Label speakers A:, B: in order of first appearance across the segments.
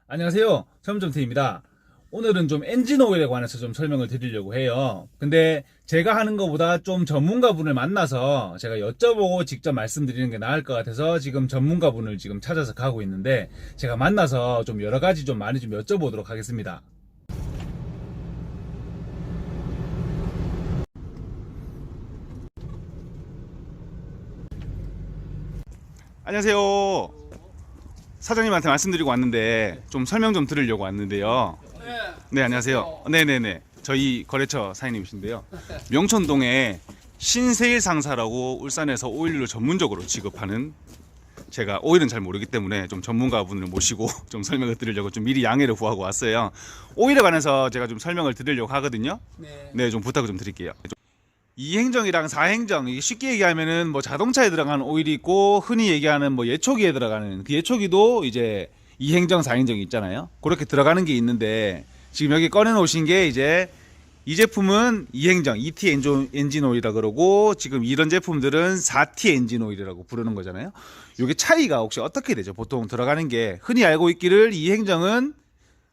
A: 안녕하세요. 설문점T입니다. 오늘은 좀 엔진 오일에 관해서 좀 설명을 드리려고 해요. 근데 제가 하는 것보다 좀 전문가분을 만나서 제가 여쭤보고 직접 말씀드리는 게 나을 것 같아서 지금 전문가분을 지금 찾아서 가고 있는데 제가 만나서 좀 여러 가지 좀 많이 좀 여쭤보도록 하겠습니다. 안녕하세요. 사장님한테 말씀드리고 왔는데 좀 설명 좀 들으려고 왔는데요. 네, 안녕하세요. 네네네. 저희 거래처 사장님이신데요. 명천동에 신세일 상사라고 울산에서 오일을 전문적으로 취급하는, 제가 오일은 잘 모르기 때문에 좀 전문가분을 모시고 좀 설명을 드리려고 좀 미리 양해를 구하고 왔어요. 오일에 관해서 제가 좀 설명을 드리려고 하거든요. 네, 좀 부탁을 좀 드릴게요. 2행정이랑 4행정, 이게 쉽게 얘기하면은 뭐 자동차에 들어가는 오일이 있고, 흔히 얘기하는 뭐 예초기에 들어가는 그 예초기도 이제 2행정, 4행정이 있잖아요. 그렇게 들어가는 게 있는데, 지금 여기 꺼내 놓으신 게 이제 이 제품은 2행정, 2T 엔진 오일이라 그러고, 지금 이런 제품들은 4T 엔진 오일이라고 부르는 거잖아요. 이게 차이가 혹시 어떻게 되죠? 보통 들어가는 게 흔히 알고 있기를 2행정은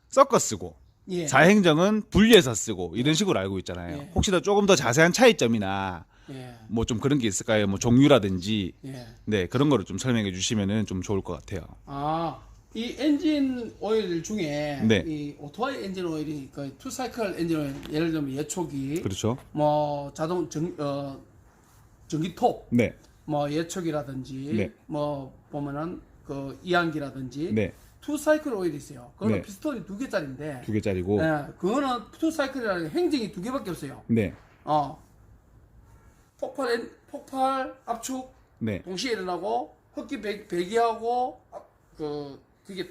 A: 섞어 쓰고,
B: 예.
A: 4행정은 분리해서 쓰고 이런 식으로 알고 있잖아요.
B: 예.
A: 혹시 더 조금 더 자세한 차이점이나
B: 예.
A: 뭐 좀 그런 게 있을까요? 뭐 종류라든지
B: 예.
A: 네, 그런 거를 좀 설명해 주시면은 좀 좋을 것 같아요.
B: 이 엔진 오일 중에
A: 네.
B: 이 오토바이 엔진 오일이 그 투사이클 엔진 오일, 예를 들면 예초기,
A: 그렇죠?
B: 뭐 전기톱,
A: 네.
B: 뭐 예초기라든지,
A: 네.
B: 뭐 보면은 그 이항기라든지,
A: 네.
B: 투사이클 오일이 있어요. 그거는
A: 네.
B: 피스톤이 2개짜리인데,
A: 2개짜리고.
B: 예, 그거는 투사이클이라는 게 행정이 2개밖에 없어요.
A: 네.
B: 폭발 압축
A: 네.
B: 동시에 일어나고 흡기 배기하고 그게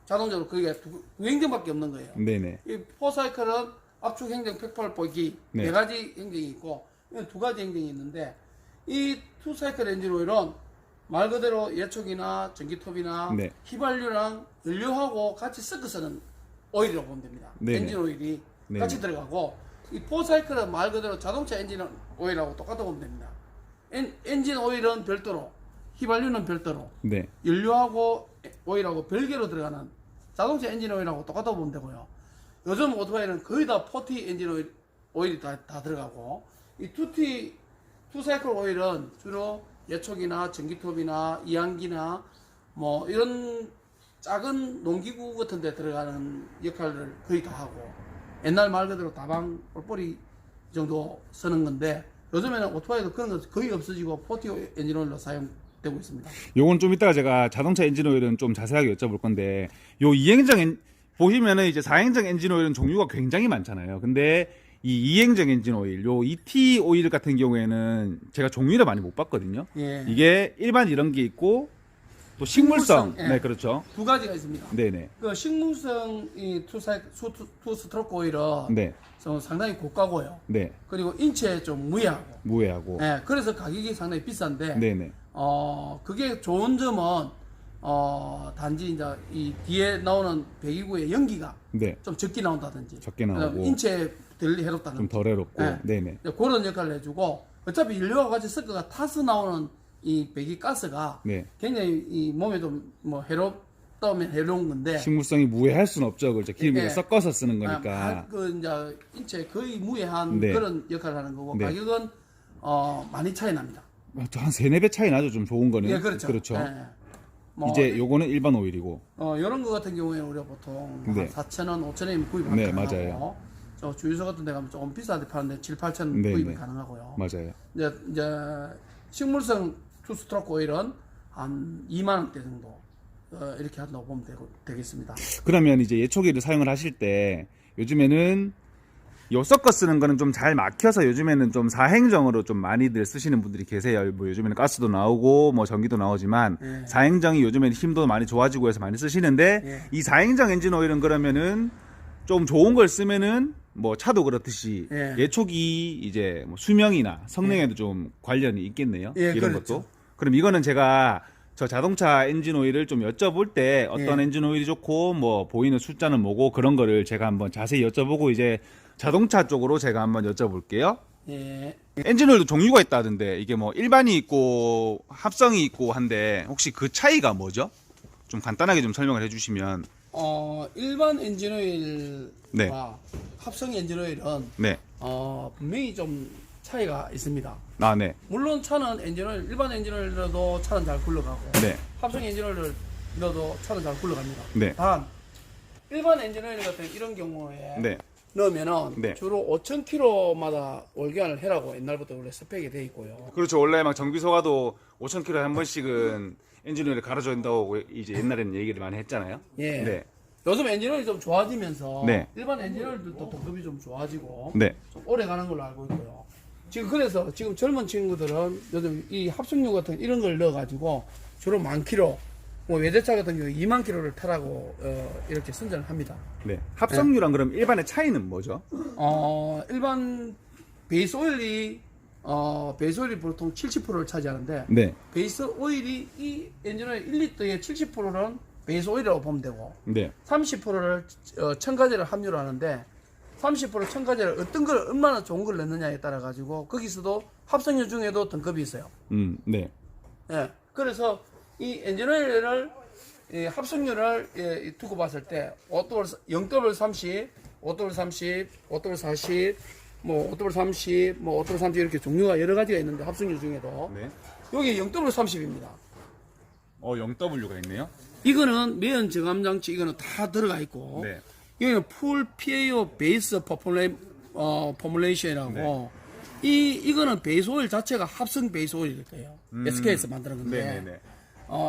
B: 자동적으로 그게 두 행정밖에 없는 거예요.
A: 네네.
B: 이 포사이클은 압축 행정, 폭발 배기
A: 네.
B: 네 가지 행정이 있고, 이건 두 가지 행정이 있는데, 이 투사이클 엔진 오일은 말 그대로 예초기나 전기톱이나
A: 네.
B: 휘발유랑 연료하고 같이 섞어 쓰는 오일이라고 보면 됩니다.
A: 네네.
B: 엔진 오일이
A: 네네.
B: 같이 들어가고, 이 포사이클은 말 그대로 자동차 엔진 오일하고 똑같다고 보면 됩니다. 엔진 오일은 별도로, 휘발유는 별도로,
A: 네.
B: 연료하고 오일하고 별개로 들어가는 자동차 엔진 오일하고 똑같다고 보면 되고요. 요즘 오토바이는 거의 다 4T 엔진 오일이 다 들어가고, 이 2사이클 오일은 주로 예초기나 전기톱이나 이항기나 뭐 이런 작은 농기구 같은 데 들어가는 역할을 거의 다 하고, 옛날 말 그대로 다방 뿔뿔이 정도 쓰는 건데, 요즘에는 오토바이도 그런 거 거의 없어지고 4T 엔진 오일로 사용되고 있습니다.
A: 요건 좀 이따가 제가 자동차 엔진 오일은 좀 자세하게 여쭤볼 건데, 요 2행정 보시면은 이제 4행정 엔진 오일은 종류가 굉장히 많잖아요. 근데 이 2행정 엔진 오일, 요 2T 오일 같은 경우에는 제가 종류를 많이 못 봤거든요.
B: 예.
A: 이게 일반 이런 게 있고 또 식물성,
B: 식물성, 예.
A: 네, 그렇죠.
B: 두 가지가 있습니다.
A: 네네.
B: 그 식물성 이 투 스트로크 오일은
A: 네.
B: 상당히 고가고요.
A: 네.
B: 그리고 인체에 좀 무해하고.
A: 무해하고.
B: 예, 그래서 가격이 상당히 비싼데,
A: 네네.
B: 그게 좋은 점은 단지 이제 이 뒤에 나오는 배기구의 연기가
A: 네.
B: 좀 적게 나온다든지,
A: 적게 나오고.
B: 인체에 덜 해롭다든지,
A: 좀 덜 해롭고.
B: 예.
A: 네네.
B: 그런 역할을 해주고, 어차피 연료와 같이 섞어가 타서 나오는 이 배기가스가
A: 네.
B: 굉장히 이 몸에 좀 뭐 해롭다면 해로운 건데,
A: 식물성이 무해할 수는 없죠. 그렇죠. 기름을
B: 예.
A: 섞어서 쓰는 거니까.
B: 그 이제 인체에 거의 무해한
A: 네.
B: 그런 역할을 하는 거고,
A: 네.
B: 가격은 많이 차이 납니다.
A: 한 3, 4배 차이 나죠. 좀 좋은 거는.
B: 예, 그렇죠.
A: 그렇죠.
B: 예. 뭐
A: 이제 요거는 일반 오일이고.
B: 이런 거 같은 경우에는 우리가 보통
A: 네.
B: 한 4,000원, 5,000원이면 구입이
A: 네,
B: 가능하고,
A: 맞아요.
B: 저 주유소 같은 데 가면 조금 비싸게 파는데 7, 8,000원
A: 네,
B: 구입이
A: 네.
B: 가능하고요.
A: 맞아요.
B: 이제 식물성 투스트로크 오일은 한 2만 원대 정도 이렇게 한다고 보면 되겠습니다.
A: 그러면 이제 예초기를 사용을 하실 때 요즘에는 요 섞어 쓰는 거는 좀 잘 막혀서 요즘에는 좀 4행정으로 좀 많이들 쓰시는 분들이 계세요. 뭐 요즘에는 가스도 나오고 뭐 전기도 나오지만
B: 예.
A: 4행정이 요즘에는 힘도 많이 좋아지고 해서 많이 쓰시는데,
B: 예.
A: 이 4행정 엔진 오일은 그러면은 좀 좋은 걸 쓰면은 뭐 차도 그렇듯이
B: 예.
A: 예초기 이제 뭐 수명이나 성능에도 좀 관련이 있겠네요.
B: 예,
A: 이런
B: 그렇죠.
A: 것도. 그럼 이거는 제가 저 자동차 엔진 오일을 좀 여쭤볼 때 어떤
B: 예.
A: 엔진 오일이 좋고 뭐 보이는 숫자는 뭐고 그런 거를 제가 한번 자세히 여쭤보고 이제 자동차 쪽으로 제가 한번 여쭤볼게요.
B: 예.
A: 엔진 오일도 종류가 있다던데 이게 뭐 일반이 있고 합성이 있고 한데 혹시 그 차이가 뭐죠? 좀 간단하게 좀 설명을 해주시면.
B: 일반 엔진오일과
A: 네.
B: 합성 엔진오일은
A: 네.
B: 분명히 좀 차이가 있습니다.
A: 아, 네.
B: 물론 차는 엔진오일, 일반 엔진오일로도 차는 잘 굴러가고
A: 네.
B: 합성 엔진오일로도 차는 잘 굴러갑니다.
A: 네.
B: 단 일반 엔진오일 같은 이런 경우에
A: 네.
B: 넣으면은
A: 네.
B: 주로 5,000km마다 월교환을 해라고 옛날부터 원래 스펙이 돼 있고요.
A: 그렇죠. 원래 막 정비소가도 5,000km에 한 번씩은 엔진오일을 갈아줘야 된다고 이제 옛날에는 얘기를 많이 했잖아요.
B: 예.
A: 네.
B: 요즘 엔진오일이 좀 좋아지면서
A: 네.
B: 일반 엔진오일들도 등급이 좀 좋아지고
A: 네.
B: 좀 오래 가는 걸로 알고 있고요. 지금 그래서 지금 젊은 친구들은 요즘 이 합성유 같은 이런 걸 넣어가지고 주로 10,000km, 뭐 외제차 같은 경우 20,000km를 타라고 이렇게 선전을 합니다.
A: 네. 합성유랑 그럼 일반의 차이는 뭐죠?
B: 일반 베이스 오일이 보통 70%를 차지하는데
A: 네.
B: 베이스 오일이 이 엔진오일 1리터의 70%는 베이스 오일이라고 보면 되고
A: 네.
B: 30%를 첨가제를 함유를 하는데 30% 첨가제를 어떤 걸 얼마나 좋은 걸 넣느냐에 따라 가지고 거기서도 합성유 중에도 등급이 있어요.
A: 네.
B: 예. 그래서 이 엔진오일을 합성유를 두고 봤을 때 0W30, 5W30, 5W40, 뭐 5W30, 뭐 5W30 이렇게 종류가 여러 가지가 있는데 합성유 중에도
A: 네.
B: 여기 0W30입니다.
A: 0W가 있네요.
B: 이거는 매연 저감 장치 이거는 다 들어가 있고
A: 네.
B: 여기는 풀 PAO 베이스 포뮬레이션이라고
A: 네.
B: 이거는 베이스 오일 자체가 합성 베이스 오일일 거예요. SK에서 만드는 건데
A: 네네네.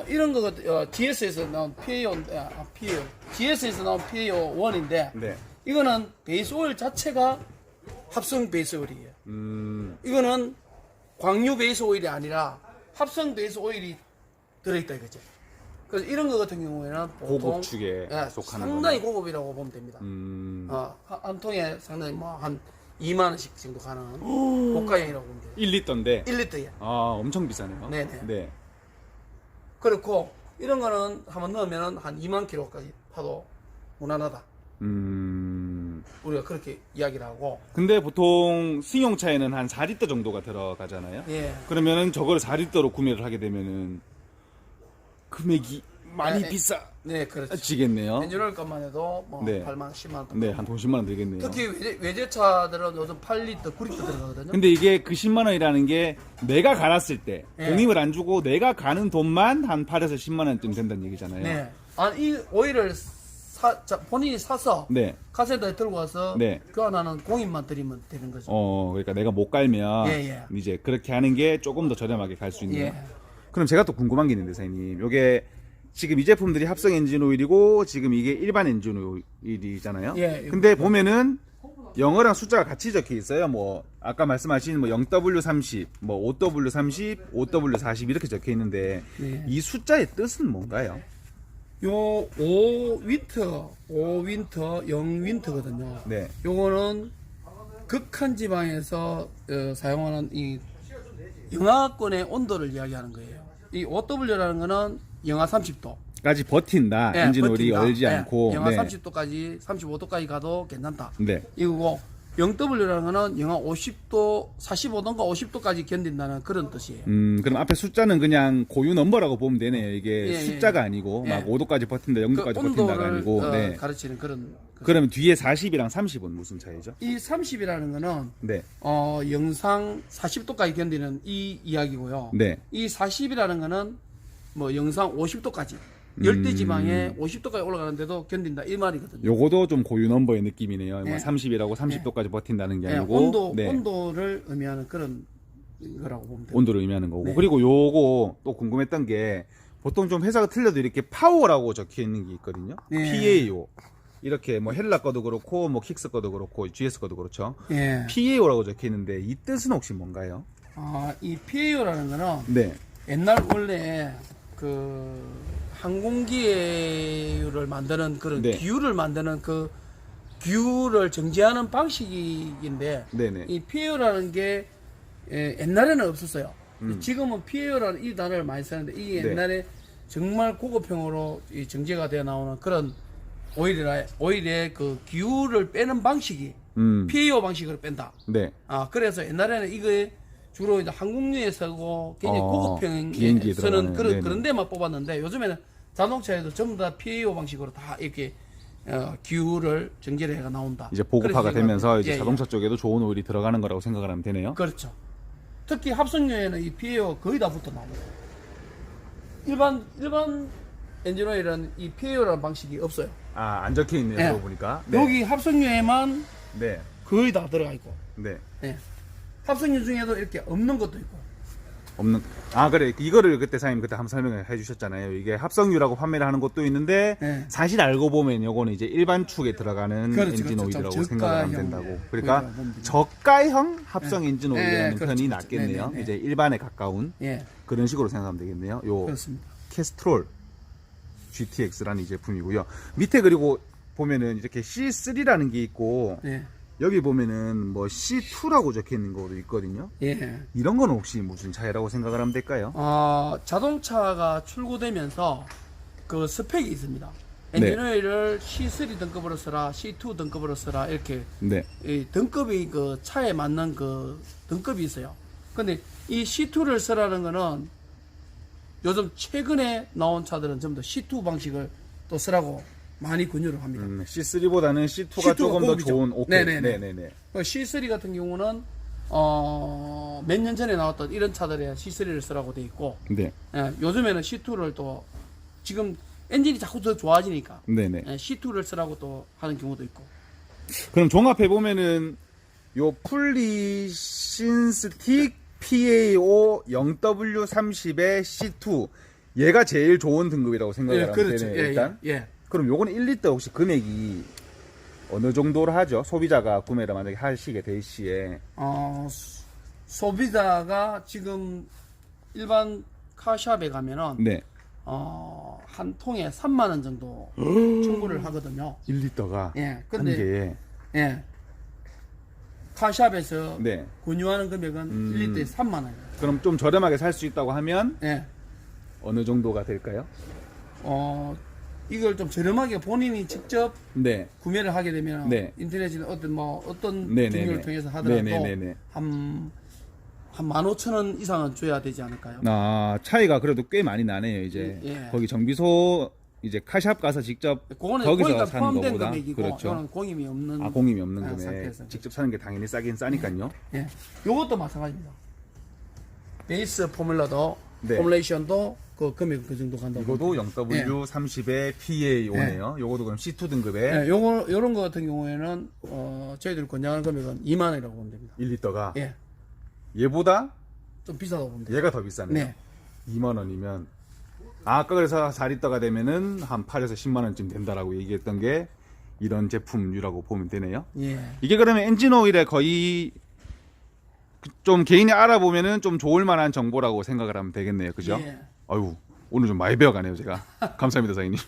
B: 이런 거 GS에서 나온 PAO GS에서 나온 PAO 1인데
A: 네.
B: 이거는 베이스 오일 자체가 합성 베이스 오일이에요. 이거는 광유 베이스 오일이 아니라 합성 베이스 오일이 들어있다 이거죠. 그래서 이런 거 같은 경우에는 보통
A: 고급 축에
B: 예,
A: 속하는
B: 상당히
A: 거네.
B: 고급이라고 보면 됩니다. 한 통에 상당히 뭐 한 2만 원씩 정도 가는 고가형이라고 보면 돼요.
A: 1리터인데
B: 1리터에.
A: 엄청 비싸네요.
B: 네네.
A: 네.
B: 그렇고 이런 거는 한번 넣으면 한 2만 킬로까지 타도 무난하다. 우리가 그렇게 이야기를 하고.
A: 근데 보통 승용차에는 한 4리터 정도가 들어가잖아요.
B: 예.
A: 그러면은 저걸 4리터로 구매를 하게 되면은 금액이 많이
B: 네, 네, 그렇죠.
A: 비싸지겠네요.
B: 엔진오일 값만 해도 뭐
A: 네.
B: 8만, 10만 원.
A: 네, 한 돈 10만 원 들겠네요.
B: 특히 외제차들은 요즘 8리터, 9리터 들어가거든요.
A: 근데 이게 그 10만 원이라는 게 내가 갈았을 때
B: 네.
A: 공임을 안 주고 내가 가는 돈만 한 8에서 10만 원쯤 된다는 얘기잖아요.
B: 네. 이 오일을 본인이 사서
A: 네.
B: 카세트에 들고 와서
A: 네.
B: 교환하는 공인만 드리면 되는 거죠.
A: 그러니까 내가 못 갈면
B: 예.
A: 이제 그렇게 하는 게 조금 더 저렴하게 갈 수 있는.
B: 예.
A: 그럼 제가 또 궁금한 게 있는데, 사장님. 요게 지금 이 제품들이 합성 엔진 오일이고 지금 이게 일반 엔진 오일이잖아요.
B: 예.
A: 근데 보면은 영어랑 숫자가 같이 적혀 있어요. 뭐 아까 말씀하신 뭐 0W30, 뭐 5W30, 5W40 이렇게 적혀 있는데
B: 네.
A: 이 숫자의 뜻은 뭔가요?
B: 요 5윈터, 0윈터거든요.
A: 네.
B: 요거는 극한 지방에서 사용하는 이 영하권의 온도를 이야기하는 거예요. 이 5W라는 거는 영하 30도.
A: 까지 버틴다.
B: 예,
A: 엔진 오일이
B: 버틴다.
A: 얼지
B: 예,
A: 않고.
B: 영하
A: 네.
B: 30도까지, 35도까지 가도 괜찮다.
A: 네.
B: 이거고 0W라는 거는 영하 50도, 45도인가 50도까지 견딘다는 그런 뜻이에요.
A: 그럼 앞에 숫자는 그냥 고유 넘버라고 보면 되네요. 이게
B: 예,
A: 숫자가
B: 예.
A: 아니고
B: 예.
A: 막 5도까지 버틴다, 0도까지
B: 그
A: 버틴다가
B: 온도를
A: 아니고. 네.
B: 가르치는 그런.
A: 그러면 뒤에 40이랑 30은 무슨 차이죠?
B: 이 30이라는 거는
A: 네.
B: 영상 40도까지 견디는 이 이야기고요.
A: 네.
B: 이 40이라는 거는 뭐 영상 50도까지 열대 지방에 50도까지 올라가는데도 견딘다 이 말이거든요.
A: 요거도 좀 고유 넘버의 느낌이네요. 뭐
B: 예.
A: 30이라고 30도까지 버틴다는 게
B: 예,
A: 아니고 네.
B: 온도를 의미하는 그런 거라고 보면 돼요.
A: 온도를 의미하는 거고.
B: 네.
A: 그리고 요거 또 궁금했던 게 보통 좀 회사가 틀려도 이렇게 파워라고 적혀 있는 게 있거든요.
B: 네.
A: PAO. 이렇게 뭐 헬라 거도 그렇고 뭐 킥스 거도 그렇고 GS 거도 그렇죠.
B: 예.
A: PAO라고 적혀 있는데 이 뜻은 혹시 뭔가요?
B: 이 PAO라는 거는
A: 네.
B: 옛날 원래 그 항공기를 만드는 그런
A: 네.
B: 기후를 만드는 그 기후를 정지하는 방식인데
A: 네네.
B: 이 PAO라는 게 옛날에는 없었어요. 지금은 PAO라는 이 단어를 많이 쓰는데 이게
A: 네.
B: 옛날에 정말 고급형으로 이 정제가 되어 나오는 그런 오일의 그 기후를 빼는 방식이 PAO 방식으로 뺀다.
A: 네.
B: 그래서 옛날에는 이거 주로 이제 항공유에 쓰고 굉장히 고급형에
A: 비행기에
B: 쓰는
A: 들어가는, 네네.
B: 그런 데만 뽑았는데 요즘에는 자동차에도 전부 다 PAO 방식으로 다 이렇게 기후를 정제를 해가 나온다.
A: 이제 보급화가
B: 그래서
A: 되면서 이제
B: 예,
A: 자동차 쪽에도 좋은 오일이 들어가는 거라고 생각을 하면 되네요.
B: 그렇죠. 특히 합성유에는 이 PAO 거의 다 붙어 나옵니다. 일반 엔진오일은 이 PAO라는 방식이 없어요.
A: 아, 안 적혀 있네요.
B: 예.
A: 그러고 보니까. 네.
B: 여기 합성유에만
A: 네.
B: 거의 다 들어가 있고,
A: 네.
B: 예. 합성유 중에도 이렇게 없는 것도 있고.
A: 없는. 아, 그래. 이거를 그때 사장님 그때 한번 설명을 해 주셨잖아요. 이게 합성유라고 판매를 하는 것도 있는데
B: 네.
A: 사실 알고 보면 요거는 이제 일반 축에 들어가는
B: 그렇죠,
A: 엔진
B: 그렇죠.
A: 오일이라고
B: 좀
A: 생각을 하면
B: 저가형
A: 된다고. 그러니까
B: 오일이라고 보면 됩니다.
A: 저가형 합성 엔진
B: 네,
A: 오일이라는
B: 그렇죠,
A: 편이
B: 그렇죠.
A: 낫겠네요.
B: 네, 네, 네.
A: 이제 일반에 가까운
B: 예,
A: 그런 식으로 생각하면 되겠네요. 요
B: 그렇습니다.
A: 캐스트롤 GTX라는 이 제품이고요. 밑에 그리고 보면은 이렇게 C3라는 게 있고
B: 예,
A: 여기 보면은 뭐 C2라고 적혀 있는 거도 있거든요.
B: 예.
A: 이런 건 혹시 무슨 차이라고 생각을 하면 될까요?
B: 자동차가 출고되면서 그 스펙이 있습니다. 엔진오일을 C3 등급으로 쓰라, C2 등급으로 쓰라 이렇게
A: 네.
B: 이 등급이 그 차에 맞는 그 등급이 있어요. 근데 이 C2를 쓰라는 거는 요즘 최근에 나온 차들은 전부 다 C2 방식을 또 쓰라고 많이 권유를 합니다.
A: C3보다는 C2가
B: C2가
A: 조금 더
B: 고급이죠.
A: 좋은 오케이.
B: 네네네.
A: 네네네.
B: C3 같은 경우는 몇 년 전에 나왔던 이런 차들에 C3를 쓰라고 돼 있고,
A: 네.
B: 예, 요즘에는 C2를 또 지금 엔진이 자꾸 더 좋아지니까
A: 네네.
B: C2를 쓰라고 또 하는 경우도 있고.
A: 그럼 종합해 보면은 요 플리신스틱 PAO 0W30의 C2 얘가 제일 좋은 등급이라고 생각을 하면 되네요. 일단.
B: 예.
A: 그럼 요거는 1리터 혹시 금액이 어느 정도로 하죠? 소비자가 구매를 만약에 하시게 될 시에.
B: 소비자가 지금 일반 카샵에 가면은
A: 네.
B: 한 통에 3만 원 정도 청구를 하거든요.
A: 1리터가
B: 예.
A: 한
B: 근데
A: 개에.
B: 예. 카샵에서
A: 네.
B: 권유하는 금액은 1리터에 3만 원이에요.
A: 그럼 좀 저렴하게 살 수 있다고 하면
B: 예.
A: 어느 정도가 될까요?
B: 이걸 좀 저렴하게 본인이 직접
A: 네.
B: 구매를 하게 되면
A: 네.
B: 인터넷이나 어떤
A: 네네네.
B: 종류를 통해서 하더라도
A: 네네네네.
B: 한 15,000원 이상은 줘야 되지 않을까요?
A: 차이가 그래도 꽤 많이 나네요, 이제.
B: 예.
A: 거기 정비소, 이제 카샵 가서 직접
B: 그거는
A: 거기서
B: 공이가
A: 사는
B: 포함된
A: 거보다.
B: 금액이고
A: 그렇죠.
B: 이거는 공임이 없는
A: 공임이 없는 금액.
B: 상태에서.
A: 직접 사는 게 당연히 싸긴 싸니까요.
B: 예. 요것도 마찬가지입니다. 베이스 포뮬러도
A: 네.
B: 포뮬레이션도 그 금액 그 정도 간다고.
A: 이거도 0W30의 PAO네요. 요거도 그럼 C2 등급에
B: 예, 요런 거 같은 경우에는 저희들 권장하는 금액은 2만 원이라고 보면 됩니다.
A: 1리터가
B: 예.
A: 얘보다
B: 좀 비싸다고 보면 돼요.
A: 얘가 더 비싸네요.
B: 네.
A: 2만 원이면 아까 그래서 4리터가 되면은 한 8에서 10만 원쯤 된다라고 얘기했던 게 이런 제품류라고 보면 되네요.
B: 예.
A: 이게 그러면 엔진 오일에 거의 좀 개인이 알아보면은 좀 좋을 만한 정보라고 생각을 하면 되겠네요. 그죠?
B: 예.
A: 아유, 오늘 좀 많이 배워가네요, 제가. 감사합니다, 사장님.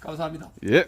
B: 감사합니다.
A: 예.